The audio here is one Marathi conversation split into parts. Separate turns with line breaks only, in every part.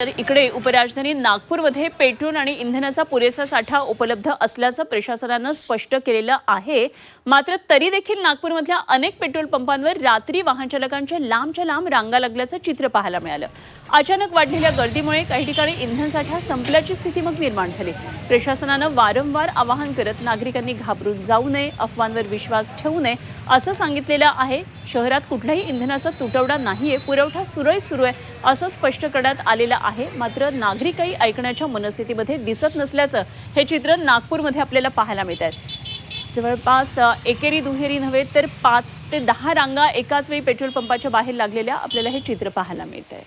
तर इकडे उपराजधानी नागपूरमध्ये पेट्रोल आणि इंधनाचा पुरेसा साठा उपलब्ध असल्याचं प्रशासनानं स्पष्ट केलेलं आहे। मात्र तरी देखील नागपूरमधल्या अनेक पेट्रोल पंपांवर रात्री वाहन चालकांच्या लांबच्या लांब रांगा लागल्याचं चित्र पाहायला मिळालं। अचानक वाढलेल्या गर्दीमुळे काही ठिकाणी इंधन साठा संपल्याची स्थिती मग निर्माण झाली। प्रशासनानं वारंवार आवाहन करत नागरिकांनी घाबरून जाऊ नये, अफवांवर विश्वास ठेवू नये असं सांगितलेलं आहे। शहरात कुठल्याही इंधनाचा तुटवडा नाहीये, पुरवठा सुरळीत सुरू आहे असं स्पष्ट करण्यात आलेलं आहे। मात्र नागरिकही ऐकण्याच्या मनस्थितीमध्ये दिसत नसल्याचं हे चित्र नागपूरमध्ये आपल्याला पाहायला मिळत आहे। जवळपास एकेरी दुहेरी नव्हे तर 5 ते 10 रांगा एकाच वेळी पेट्रोल पंपाच्या बाहेर लागलेल्या आपल्याला हे चित्र पाहायला मिळत आहे।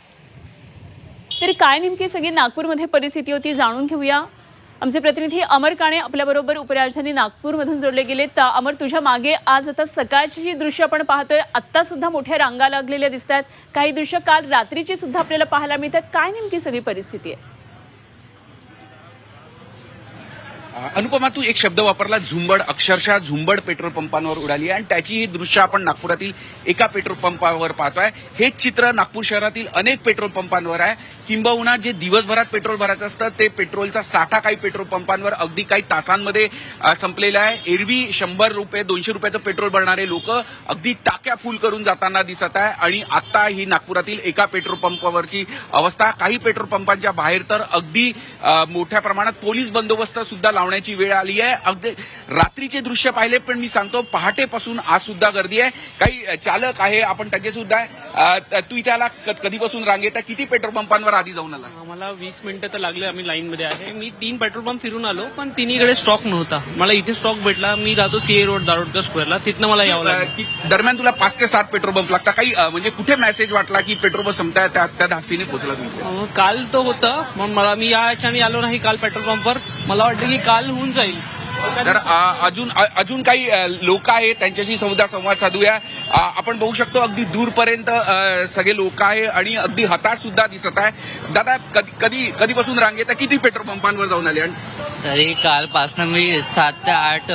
तरी काय नेमकी सगळी नागपूरमध्ये परिस्थिती होती जाणून घेऊया। आमचे प्रतिनिधी अमर काणे आपल्याबरोबर उपराजधानी नागपूरमधून जोडले गेले। तर अमर, तुझ्या मागे आज आता सकाळची जी दृश्य आपण पाहतोय, आत्ता सुद्धा मोठ्या रांगा लागलेल्या दिसत आहेत। काही दृश्य काल रात्रीची सुद्धा आपल्याला पाहायला मिळतात। काय नेमकी सगळी परिस्थिती आहे?
अनुपमा, तू एक शब्द वापरला, झुंबड। अक्षरशः झुंबड पेट्रोल पंपांवर उडाली आहे आणि त्याची ही दृश्य आपण नागपुरातील एका पेट्रोल पंपावर पाहतोय। हेच चित्र नागपूर शहरातील अनेक पेट्रोल पंपांवर आहे। किंबहुना जे दिवसभरात पेट्रोल भरायचं असतं ते पेट्रोलचा साठा काही पेट्रोल पंपांवर अगदी काही तासांमध्ये संपलेला आहे। एरवी 100 रुपये 200 रुपयाचं पेट्रोल भरणारे लोक अगदी टाक्या फुल करून जाताना दिसत आहे। आणि आता ही नागपुरातील एका पेट्रोल पंपावरची अवस्था, काही पेट्रोल पंपांच्या बाहेर तर अगदी मोठ्या प्रमाणात पोलीस बंदोबस्त सुद्धा लावण्याची वेळ आली आहे। अगदी रात्रीचे दृश्य पाहिले, पण मी सांगतो पहाटेपासून आज सुद्धा गर्दी आहे। काही चालक आहे, आपण त्याचे सुद्धा तू इथे आला कधीपासून रांगेत आहे? किती पेट्रोल पंपांवर आधी जाऊन आला?
आम्हाला 20 मिनिटं तर लागले, आम्ही लाईन मध्ये आहे। मी 3 पेट्रोल पंप फिरून आलो, पण तिन्हीकडे स्टॉक नव्हता। मला इथे स्टॉक भेटला। मी राहतो सीए रोड दारोडकर स्क्वेअरला, तिथनं मला यावं लागलं।
दरम्यान तुला 5 ते 7 पेट्रोल पंप लागतात। काही म्हणजे कुठे मेसेज वाटला की पेट्रोल पंप संपताय, त्या धास्तीने पोहोचला तुम्ही?
काल तो होतं, मग मी या याच्याने आलो नाही काल पेट्रोल पंपवर। मला वाटतं की काल होऊन जाईल।
तर अजून काही लोक आहेत, त्यांच्याशी संवाद साधूया। आपण बघू शकतो अगदी दूरपर्यंत सगळे लोक आहे आणि अगदी हताश सुद्धा दिसत आहे। दादा, कधीपासून रांगेत किती पेट्रोल पंपांवर जाऊन आले?
तरी कालपासून मी 7 ते 8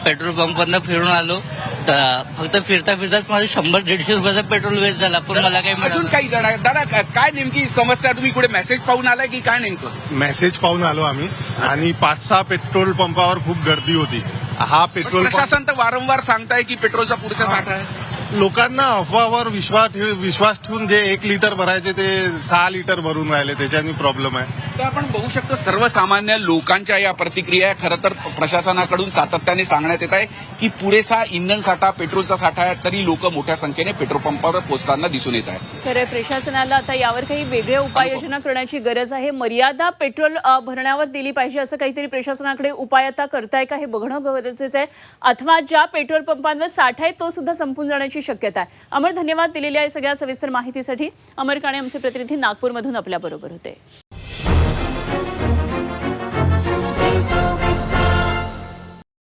पेट्रोल पंपांना फिरून आलो। तर फक्त फिरताच माझं 100-150 रुपयाचा पेट्रोल वेस्ट झाला, पण मला काही
अजून काही जण आहे। दादा, काय नेमकी समस्या? तुम्ही कुठे मेसेज पाहून आलाय की काय नेमकं?
मेसेज पाहून आलो आम्ही, आणि 5-6 पेट्रोल पंपावर खूप गर्दी होती। हा पेट्रोल
प्रशासन तर वारंवार सांगताय की पेट्रोलचा पुरेसा साठा आहे।
लोकांना अफवावर विश्वास ठेवून जे 1 लिटर भरायचे ते 6 लिटर भरून राहिले, त्याच्याने प्रॉब्लेम आहे।
तर आपण बघू शकतो सर्वसामान्य लोकांच्या या प्रतिक्रिया आहे। खरं तर प्रशासनाकडून सातत्याने सांगण्यात येत आहे की पुरेसा इंधन साठा, पेट्रोलचा साठा आहे, तरी लोक मोठ्या संख्येने पेट्रोल पंपावर पोहोचताना दिसून येत आहे।
खरं, प्रशासनाला आता यावर काही वेगळ्या उपाययोजना करण्याची गरज आहे। मर्यादा पेट्रोल भरण्यावर दिली पाहिजे, असं काहीतरी प्रशासनाकडे उपाय आता करताय का हे बघणं गरजेचं आहे। अथवा ज्या पेट्रोल पंपांवर साठा आहे तो सुद्धा संपून जाण्याची शक्यता आहे। अमर, धन्यवाद दिलेल्या या सगळ्या सविस्तर माहितीसाठी। अमर काणे आमचे प्रतिनिधी नागपूरमधून आपल्याबरोबर होते।